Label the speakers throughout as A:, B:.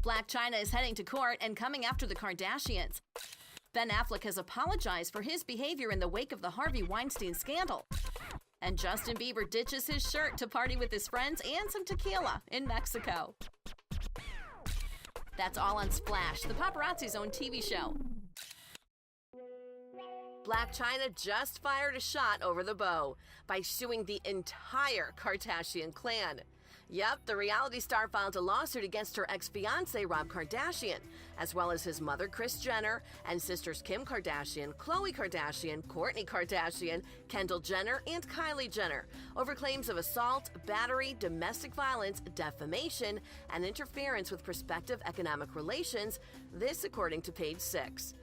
A: Blac Chyna is heading to court and coming after the Kardashians. Ben Affleck has apologized for his behavior in the wake of the Harvey Weinstein scandal. And Justin Bieber ditches his shirt to party with his friends and some tequila in Mexico. That's all on Splash, the paparazzi's own TV show. Blac Chyna just fired a shot over the bow by suing the entire Kardashian clan. Yep, the reality star filed a lawsuit against her ex-fiancé Rob Kardashian, as well as his mother Kris Jenner and sisters Kim Kardashian, Khloe Kardashian, Kourtney Kardashian, Kendall Jenner, and Kylie Jenner over claims of assault, battery, domestic violence, defamation, and interference with prospective economic relations, this according to Page 6.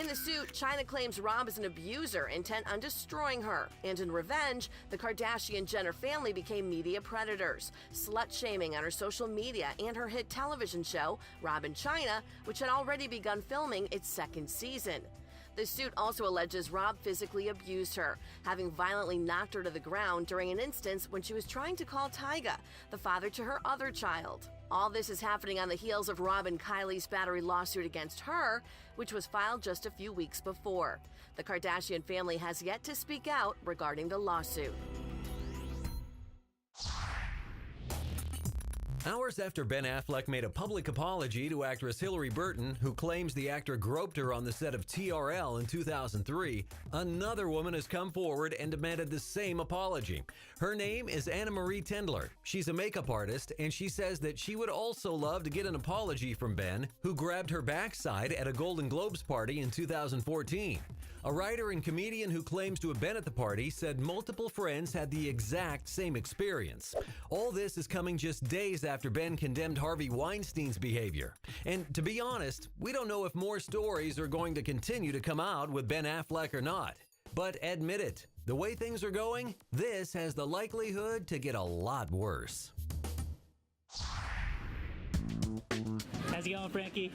A: In the suit, Chyna claims Rob is an abuser intent on destroying her, and in revenge, the Kardashian-Jenner family became media predators, slut-shaming on her social media and her hit television show, Rob and Chyna, which had already begun filming its second season. The suit also alleges Rob physically abused her, having violently knocked her to the ground during an instance when she was trying to call Tyga, the father to her other child. All this is happening on the heels of Rob and Kylie's battery lawsuit against her, which was filed just a few weeks before. The Kardashian family has yet to speak out regarding the lawsuit.
B: Hours after Ben Affleck made a public apology to actress Hilarie Burton, who claims the actor groped her on the set of TRL in 2003, another woman has come forward and demanded the same apology. Her name is Anna Marie Tendler. She's a makeup artist, and she says that she would also love to get an apology from Ben, who grabbed her backside at a Golden Globes party in 2014. A writer and comedian who claims to have been at the party said multiple friends had the exact same experience. All this is coming just days after Ben condemned Harvey Weinstein's behavior. And to be honest, we don't know if more stories are going to continue to come out with Ben Affleck or not. But admit it, the way things are going, this has the likelihood to get a lot worse.
C: How's it going, Frankie?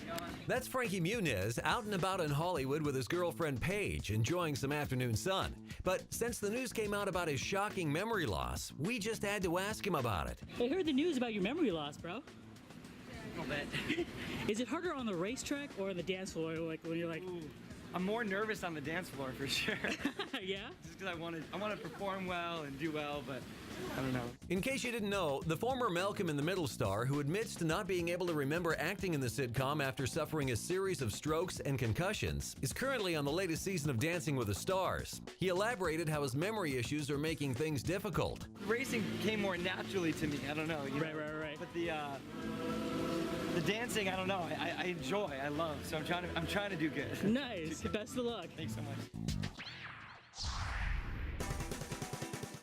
B: That's Frankie Muniz out and about in Hollywood with his girlfriend Paige, enjoying some afternoon sun. But since the news came out about his shocking memory loss, we just had to ask him about it.
C: I heard the news about your memory loss, bro.
D: A little bit.
C: Is it harder on the racetrack or on the dance floor? Like when you're like,
D: Ooh, I'm more nervous on the dance floor for sure.
C: yeah?
D: Just because I want to perform well and do well, but I don't know.
B: In case you didn't know, the former Malcolm in the Middle star, who admits to not being able to remember acting in the sitcom after suffering a series of strokes and concussions, is currently on the latest season of Dancing with the Stars. He elaborated how his memory issues are making things difficult.
D: Racing came more naturally to me. I don't know.
C: Right.
D: But the dancing, I don't know. I enjoy. I love. So I'm trying to do good.
C: Nice. Best of luck.
D: Thanks so much.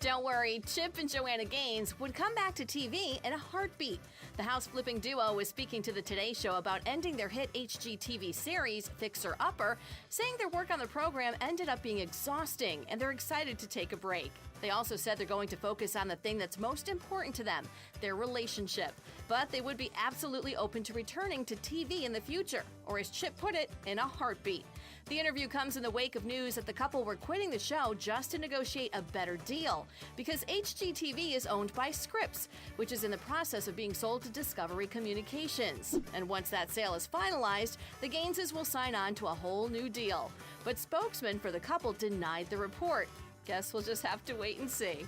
A: Don't worry, Chip and Joanna Gaines would come back to TV in a heartbeat. The house-flipping duo was speaking to the Today Show about ending their hit HGTV series, Fixer Upper, saying their work on the program ended up being exhausting and they're excited to take a break. They also said they're going to focus on the thing that's most important to them, their relationship. But they would be absolutely open to returning to TV in the future, or as Chip put it, in a heartbeat. The interview comes in the wake of news that the couple were quitting the show just to negotiate a better deal, because HGTV is owned by Scripps, which is in the process of being sold to Discovery Communications. And once that sale is finalized, the Gaineses will sign on to a whole new deal. But spokesman for the couple denied the report. Guess we'll just have to wait and see.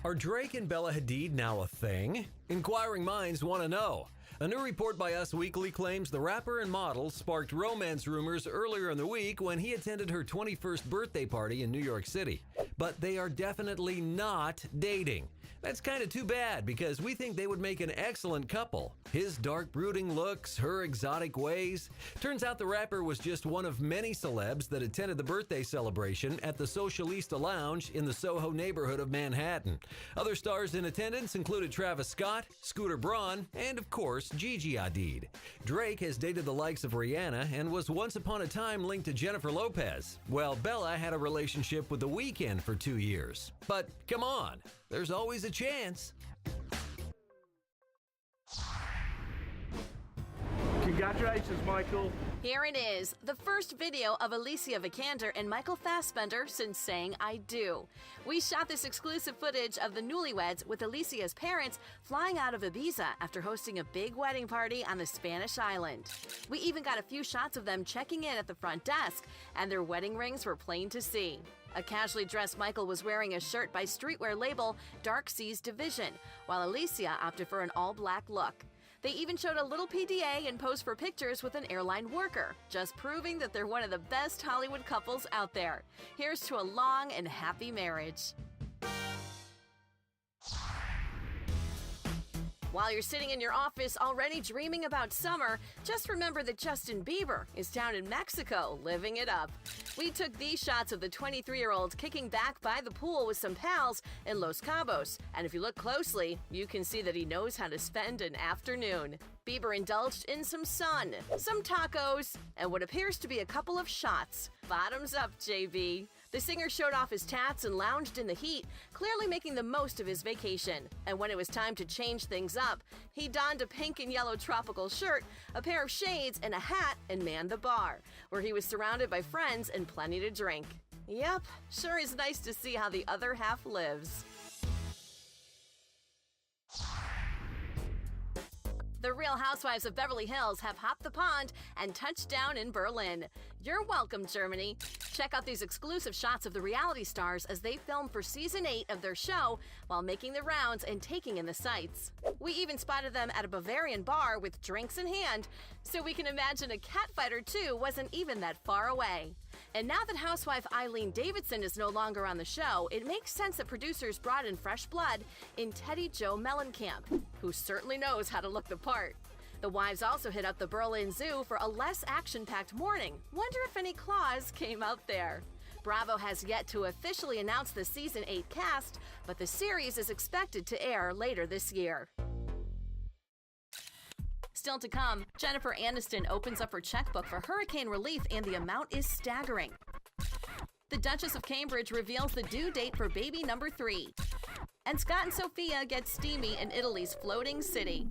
B: Are Drake and Bella Hadid now a thing? Inquiring minds want to know. A new report by Us Weekly claims the rapper and model sparked romance rumors earlier in the week when he attended her 21st birthday party in New York City. But they are definitely not dating. That's kind of too bad because we think they would make an excellent couple. His dark brooding looks, her exotic ways. Turns out the rapper was just one of many celebs that attended the birthday celebration at the Socialista Lounge in the Soho neighborhood of Manhattan. Other stars in attendance included Travis Scott, Scooter Braun, and of course, Gigi Hadid. Drake has dated the likes of Rihanna and was once upon a time linked to Jennifer Lopez, while Bella had a relationship with The Weeknd for 2 years. But come on, there's always a chance.
E: Congratulations, Michael.
A: Here it is, the first video of Alicia Vikander and Michael Fassbender since saying I do. We shot this exclusive footage of the newlyweds with Alicia's parents flying out of Ibiza after hosting a big wedding party on the Spanish island. We even got a few shots of them checking in at the front desk, and their wedding rings were plain to see. A casually dressed Michael was wearing a shirt by streetwear label Dark Seas Division, while Alicia opted for an all-black look. They even showed a little PDA and posed for pictures with an airline worker, just proving that they're one of the best Hollywood couples out there. Here's to a long and happy marriage. While you're sitting in your office already dreaming about summer, just remember that Justin Bieber is down in Mexico living it up. We took these shots of the 23-year-old kicking back by the pool with some pals in Los Cabos, and if you look closely, you can see that he knows how to spend an afternoon. Bieber indulged in some sun, some tacos, and what appears to be a couple of shots. Bottoms up, JB. The singer showed off his tats and lounged in the heat, clearly making the most of his vacation. And when it was time to change things up, he donned a pink and yellow tropical shirt, a pair of shades, and a hat, and manned the bar, where he was surrounded by friends and plenty to drink. Yep, sure is nice to see how the other half lives. The Real Housewives of Beverly Hills have hopped the pond and touched down in Berlin. You're welcome, Germany. Check out these exclusive shots of the reality stars as they film for Season 8 of their show while making the rounds and taking in the sights. We even spotted them at a Bavarian bar with drinks in hand, so we can imagine a catfight or two wasn't even that far away. And now that housewife Eileen Davidson is no longer on the show, it makes sense that producers brought in fresh blood in Teddy Joe Mellencamp, who certainly knows how to look the part. The wives also hit up the Berlin Zoo for a less action-packed morning. Wonder if any claws came out there. Bravo has yet to officially announce the Season 8 cast, but the series is expected to air later this year. Still to come, Jennifer Aniston opens up her checkbook for hurricane relief, and the amount is staggering. The Duchess of Cambridge reveals the due date for baby number 3. And Scott and Sophia get steamy in Italy's floating city.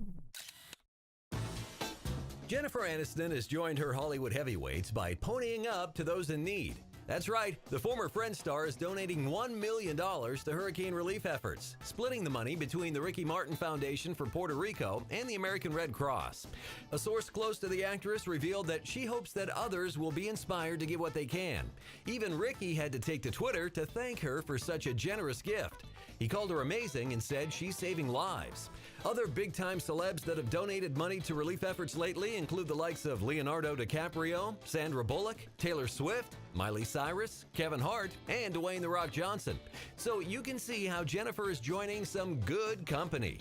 B: Jennifer Aniston has joined her Hollywood heavyweights by ponying up to those in need. That's right, the former Friends star is donating $1 million to hurricane relief efforts, splitting the money between the Ricky Martin Foundation for Puerto Rico and the American Red Cross. A source close to the actress revealed that she hopes that others will be inspired to give what they can. Even Ricky had to take to Twitter to thank her for such a generous gift. He called her amazing and said she's saving lives. Other big-time celebs that have donated money to relief efforts lately include the likes of Leonardo DiCaprio, Sandra Bullock, Taylor Swift, Miley Cyrus, Kevin Hart, and Dwayne "The Rock" Johnson. So you can see how Jennifer is joining some good company.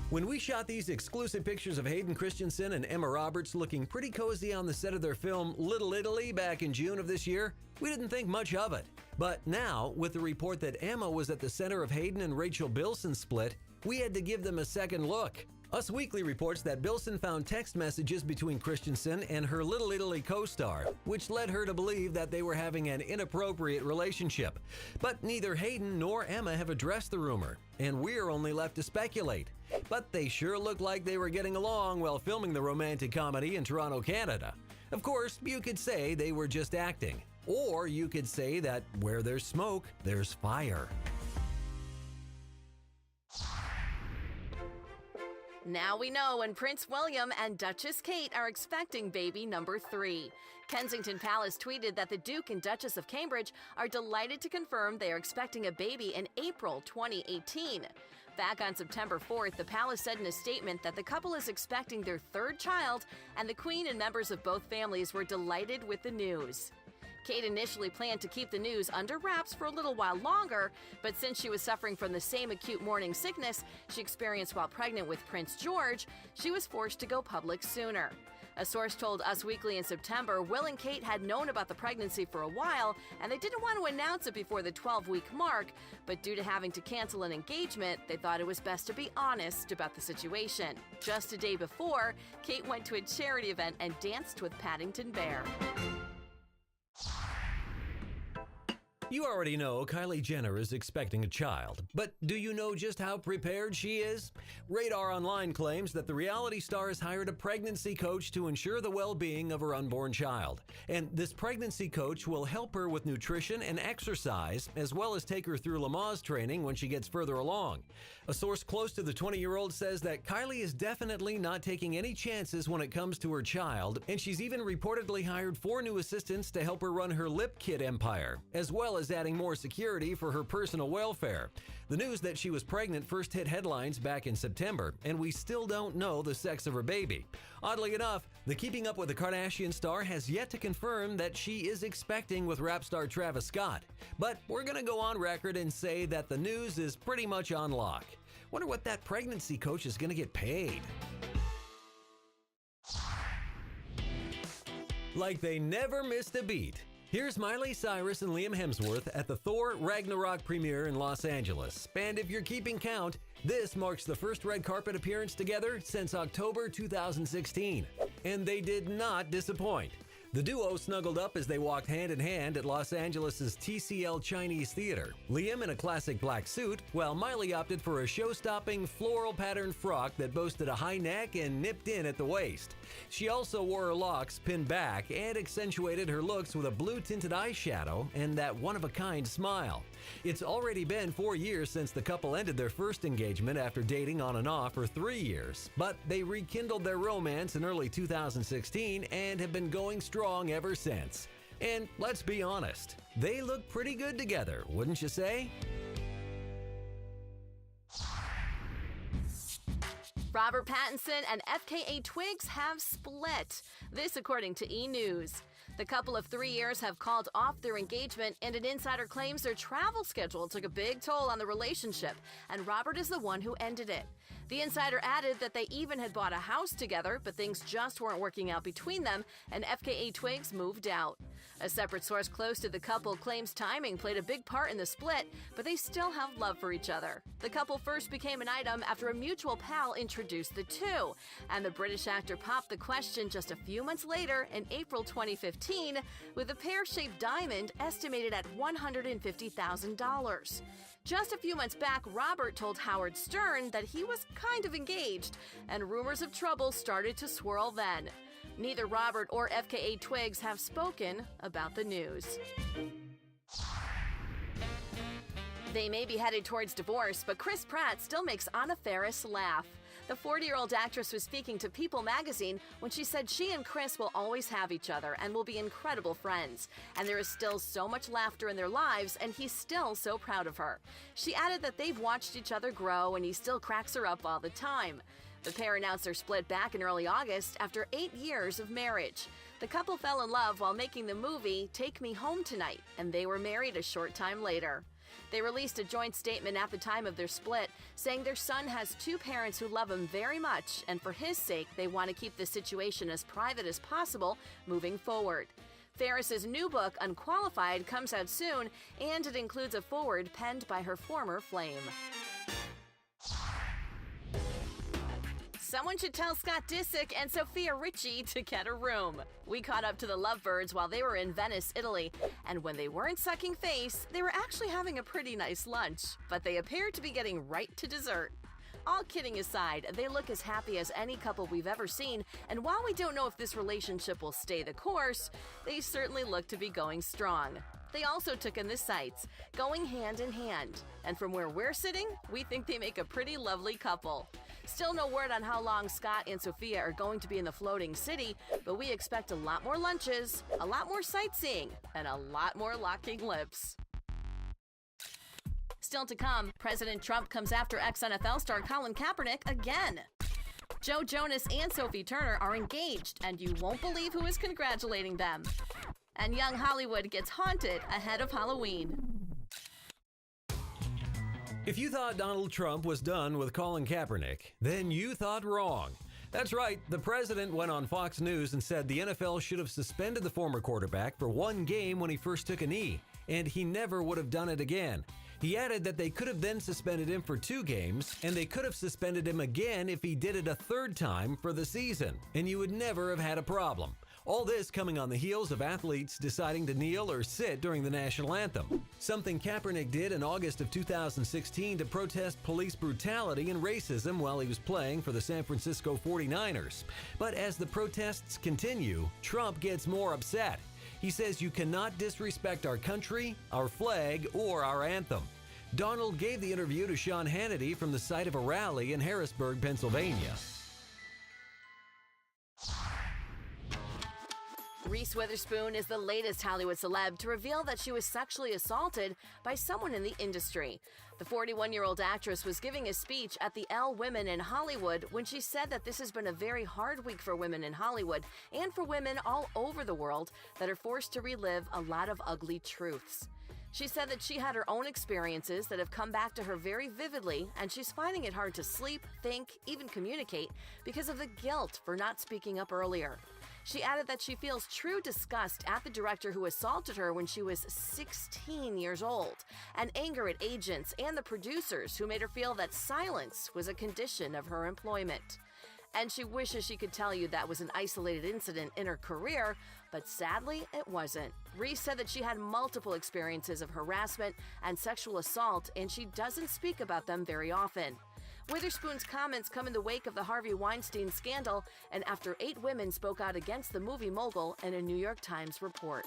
B: When we shot these exclusive pictures of Hayden Christensen and Emma Roberts looking pretty cozy on the set of their film Little Italy back in June of this year, we didn't think much of it. But now, with the report that Emma was at the center of Hayden and Rachel Bilson's split, we had to give them a second look. Us Weekly reports that Bilson found text messages between Christensen and her Little Italy co-star, which led her to believe that they were having an inappropriate relationship. But neither Hayden nor Emma have addressed the rumor, and we're only left to speculate. But they sure looked like they were getting along while filming the romantic comedy in Toronto, Canada. Of course, you could say they were just acting. Or you could say that where there's smoke, there's fire.
A: Now we know when Prince William and Duchess Kate are expecting baby number 3. Kensington Palace tweeted that the Duke and Duchess of Cambridge are delighted to confirm they are expecting a baby in April 2018. Back on September 4th, the palace said in a statement that the couple is expecting their 3rd child, and the Queen and members of both families were delighted with the news. Kate initially planned to keep the news under wraps for a little while longer, but since she was suffering from the same acute morning sickness she experienced while pregnant with Prince George, she was forced to go public sooner. A source told Us Weekly in September Will and Kate had known about the pregnancy for a while, and they didn't want to announce it before the 12-week mark, but due to having to cancel an engagement, they thought it was best to be honest about the situation. Just a day before, Kate went to a charity event and danced with Paddington Bear.
B: You already know Kylie Jenner is expecting a child, but do you know just how prepared she is? Radar Online claims that the reality star has hired a pregnancy coach to ensure the well-being of her unborn child. And this pregnancy coach will help her with nutrition and exercise, as well as take her through Lamaze training when she gets further along. A source close to the 20-year-old says that Kylie is definitely not taking any chances when it comes to her child, and she's even reportedly hired 4 new assistants to help her run her lip kit empire, as well as adding more security for her personal welfare. The news that she was pregnant first hit headlines back in September, and we still don't know the sex of her baby. Oddly enough, the Keeping Up with the Kardashian star has yet to confirm that she is expecting with rap star Travis Scott. But we're going to go on record and say that the news is pretty much on lock. Wonder what that pregnancy coach is going to get paid. Like they never missed a beat. Here's Miley, Cyrus, and Liam Hemsworth at the Thor Ragnarok premiere in Los Angeles. And if you're keeping count, this marks the first red carpet appearance together since October 2016. And they did not disappoint. The duo snuggled up as they walked hand in hand at Los Angeles' TCL Chinese Theater. Liam in a classic black suit, while Miley opted for a show-stopping floral patterned frock that boasted a high neck and nipped in at the waist. She also wore her locks pinned back and accentuated her looks with a blue-tinted eyeshadow and that one-of-a-kind smile. It's already been 4 years since the couple ended their first engagement after dating on and off for 3 years, but they rekindled their romance in early 2016 and have been going strong ever since. And let's be honest, they look pretty good together, wouldn't you say?
A: Robert Pattinson and FKA Twigs have split. This according to E! News. The couple of 3 years have called off their engagement, and an insider claims their travel schedule took a big toll on the relationship, and Robert is the one who ended it. The insider added that they even had bought a house together, but things just weren't working out between them, and FKA Twigs moved out. A separate source close to the couple claims timing played a big part in the split, but they still have love for each other. The couple first became an item after a mutual pal introduced the two, and the British actor popped the question just a few months later in April 2015 with a pear-shaped diamond estimated at $150,000. Just a few months back, Robert told Howard Stern that he was kind of engaged, and rumors of trouble started to swirl then. Neither Robert or FKA Twigs have spoken about the news. They may be headed towards divorce, but Chris Pratt still makes Faris laugh. The 40-year-old actress was speaking to People magazine when she said she and Chris will always have each other and will be incredible friends. And there is still so much laughter in their lives, and he's still so proud of her. She added that they've watched each other grow, and he still cracks her up all the time. The pair announced their split back in early August after 8 years of marriage. The couple fell in love while making the movie Take Me Home Tonight, and they were married a short time later. They released a joint statement at the time of their split, saying their son has 2 parents who love him very much, and for his sake, they want to keep the situation as private as possible moving forward. Faris's new book, Unqualified, comes out soon, and it includes a foreword penned by her former flame. Someone should tell Scott Disick and Sofia Richie to get a room. We caught up to the lovebirds while they were in Venice, Italy, and when they weren't sucking face, they were actually having a pretty nice lunch, but they appeared to be getting right to dessert. All kidding aside, they look as happy as any couple we've ever seen, and while we don't know if this relationship will stay the course, they certainly look to be going strong. They also took in the sights, going hand in hand, and from where we're sitting, we think they make a pretty lovely couple. Still no word on how long Scott and Sofia are going to be in the floating city, but we expect a lot more lunches, a lot more sightseeing, and a lot more locking lips. Still to come, President Trump comes after ex-NFL star Colin Kaepernick again. Joe Jonas and Sophie Turner are engaged, and you won't believe who is congratulating them. And young Hollywood gets haunted ahead of Halloween.
B: If you thought Donald Trump was done with Colin Kaepernick, then you thought wrong. That's right, the president went on Fox News and said the NFL should have suspended the former quarterback for 1 game when he first took a knee, and he never would have done it again. He added that they could have then suspended him for 2 games, and they could have suspended him again if he did it a 3rd time for the season, and you would never have had a problem. All this coming on the heels of athletes deciding to kneel or sit during the national anthem, something Kaepernick did in August of 2016 to protest police brutality and racism while he was playing for the San Francisco 49ers. But as the protests continue, Trump gets more upset. He says you cannot disrespect our country, our flag, or our anthem. Donald gave the interview to Sean Hannity from the site of a rally in Harrisburg, Pennsylvania.
A: Reese Witherspoon is the latest Hollywood celeb to reveal that she was sexually assaulted by someone in the industry. The 41-year-old actress was giving a speech at the Elle Women in Hollywood when she said that this has been a very hard week for women in Hollywood and for women all over the world that are forced to relive a lot of ugly truths. She said that she had her own experiences that have come back to her very vividly, and she's finding it hard to sleep, think, even communicate because of the guilt for not speaking up earlier. She added that she feels true disgust at the director who assaulted her when she was 16 years old, and anger at agents and the producers who made her feel that silence was a condition of her employment. And she wishes she could tell you that was an isolated incident in her career, but sadly it wasn't. Reese said that she had multiple experiences of harassment and sexual assault, and she doesn't speak about them very often. Witherspoon's comments come in the wake of the Harvey Weinstein scandal and after 8 women spoke out against the movie mogul in a New York Times report.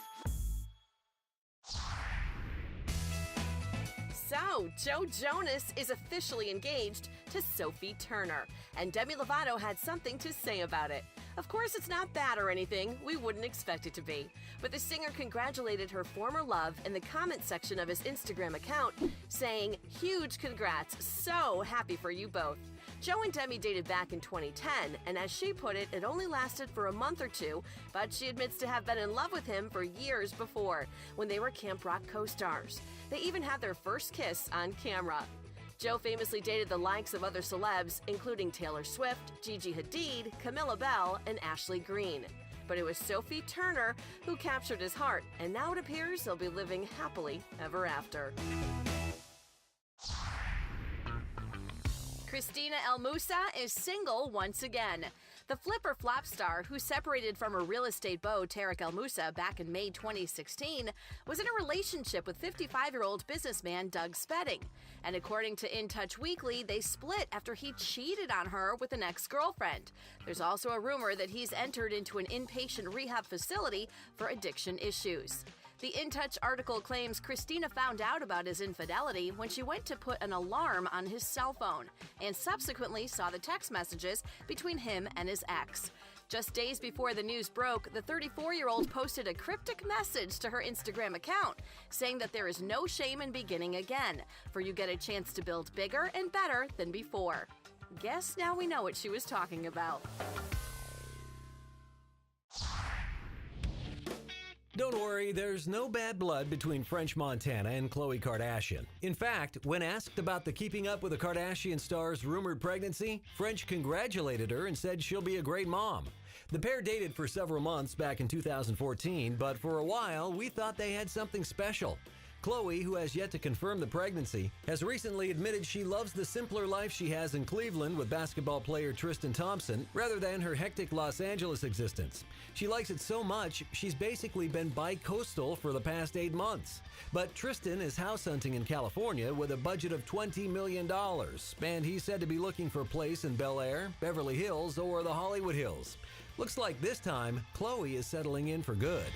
A: So, Joe Jonas is officially engaged to Sophie Turner, and Demi Lovato had something to say about it. Of course, it's not bad or anything. We wouldn't expect it to be. But the singer congratulated her former love in the comment section of his Instagram account, saying, "Huge congrats, so happy for you both." Joe and Demi dated back in 2010, and as she put it, it only lasted for a month or two, but she admits to have been in love with him for years before, when they were Camp Rock co-stars. They even had their first kiss on camera. Joe famously dated the likes of other celebs, including Taylor Swift, Gigi Hadid, Camilla Bell, and Ashley Greene. But it was Sophie Turner who captured his heart, and now it appears they'll be living happily ever after. Tarek El Moussa is single once again. The flip-or-flop star, who separated from her real estate beau Tarek El Moussa back in May 2016, was in a relationship with 55-year-old businessman Doug Spedding. And according to In Touch Weekly, they split after he cheated on her with an ex-girlfriend. There's also a rumor that he's entered into an inpatient rehab facility for addiction issues. The In Touch article claims Christina found out about his infidelity when she went to put an alarm on his cell phone and subsequently saw the text messages between him and his ex. Just days before the news broke, the 34-year-old posted a cryptic message to her Instagram account saying that there is no shame in beginning again, for you get a chance to build bigger and better than before. Guess now we know what she was talking about.
B: Don't worry, there's no bad blood between French Montana and Khloe Kardashian. In fact, when asked about the Keeping Up with the Kardashian star's rumored pregnancy, French congratulated her and said she'll be a great mom. The pair dated for several months back in 2014, but for a while, we thought they had something special. Khloe, who has yet to confirm the pregnancy, has recently admitted she loves the simpler life she has in Cleveland with basketball player Tristan Thompson rather than her hectic Los Angeles existence. She likes it so much, she's basically been bi-coastal for the past 8 months. But Tristan is house hunting in California with a budget of $20 million, and he's said to be looking for a place in Bel Air, Beverly Hills, or the Hollywood Hills. Looks like this time, Khloe is settling in for good.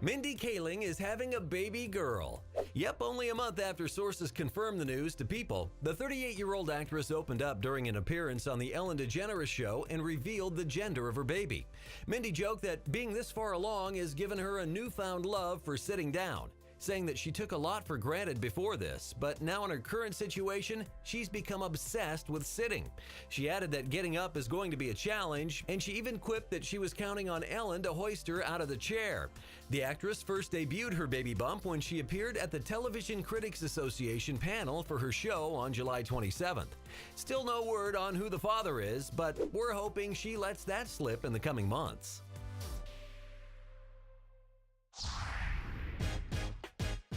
B: Mindy Kaling is having a baby girl. Yep, only a month after sources confirmed the news to People, the 38-year-old actress opened up during an appearance on the Ellen DeGeneres show and revealed the gender of her baby. Mindy joked that being this far along has given her a newfound love for sitting down, saying that she took a lot for granted before this, but now in her current situation, she's become obsessed with sitting. She added that getting up is going to be a challenge, and she even quipped that she was counting on Ellen to hoist her out of the chair. The actress first debuted her baby bump when she appeared at the Television Critics Association panel for her show on July 27th. Still no word on who the father is, but we're hoping she lets that slip in the coming months.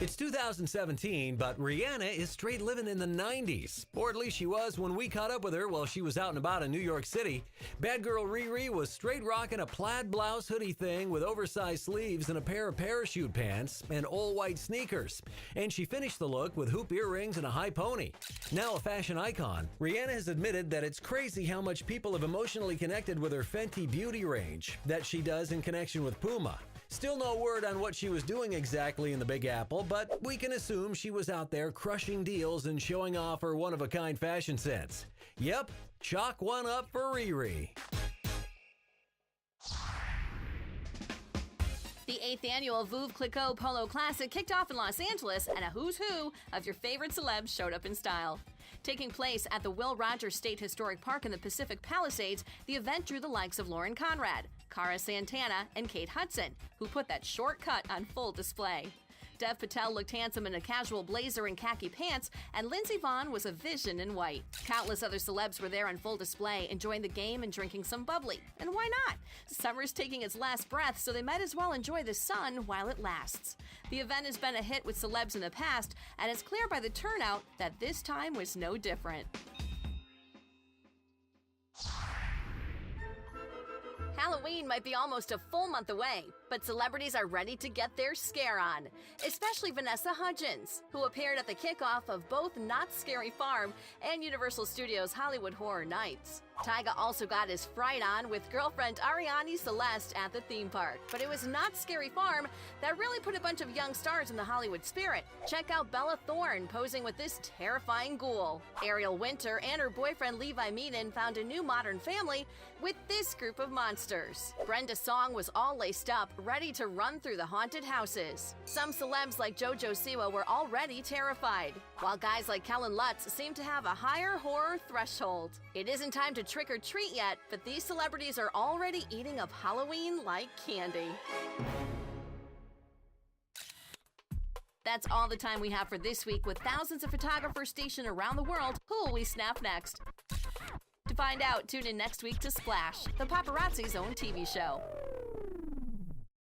B: It's 2017, but Rihanna is straight living in the 90s. Or at least she was when we caught up with her while she was out and about in New York City. Bad girl Riri was straight rocking a plaid blouse hoodie thing with oversized sleeves and a pair of parachute pants and all-white sneakers. And she finished the look with hoop earrings and a high pony. Now a fashion icon, Rihanna has admitted that it's crazy how much people have emotionally connected with her Fenty beauty range that she does in connection with Puma. Still no word on what she was doing exactly in the Big Apple, but we can assume she was out there crushing deals and showing off her one-of-a-kind fashion sense. Yep, chalk one up for Riri.
A: The 8th annual Veuve Clicquot Polo Classic kicked off in Los Angeles, and a who's who of your favorite celebs showed up in style. Taking place at the Will Rogers State Historic Park in the Pacific Palisades, the event drew the likes of Lauren Conrad, Cara Santana, and Kate Hudson, who put that short cut on full display. Dev Patel looked handsome in a casual blazer and khaki pants, and Lindsey Vonn was a vision in white. Countless other celebs were there on full display, enjoying the game and drinking some bubbly. And why not? Summer's taking its last breath, so they might as well enjoy the sun while it lasts. The event has been a hit with celebs in the past, and it's clear by the turnout that this time was no different. Halloween might be almost a full month away, but celebrities are ready to get their scare on, especially Vanessa Hudgens, who appeared at the kickoff of both Knott's Scary Farm and Universal Studios' Hollywood Horror Nights. Tyga also got his fright on with girlfriend Ariane Celeste at the theme park. But it was Knott's Scary Farm that really put a bunch of young stars in the Hollywood spirit. Check out Bella Thorne posing with this terrifying ghoul. Ariel Winter and her boyfriend Levi Meaden found a new modern family with this group of monsters. Brenda Song was all laced up, ready to run through the haunted houses. Some celebs like JoJo Siwa were already terrified, while guys like Kellen Lutz seem to have a higher horror threshold. It isn't time to trick or treat yet, but these celebrities are already eating up Halloween like candy. That's all the time we have for this week, with thousands of photographers stationed around the world. Who will we snap next? To find out, tune in next week to Splash, the paparazzi's own TV show.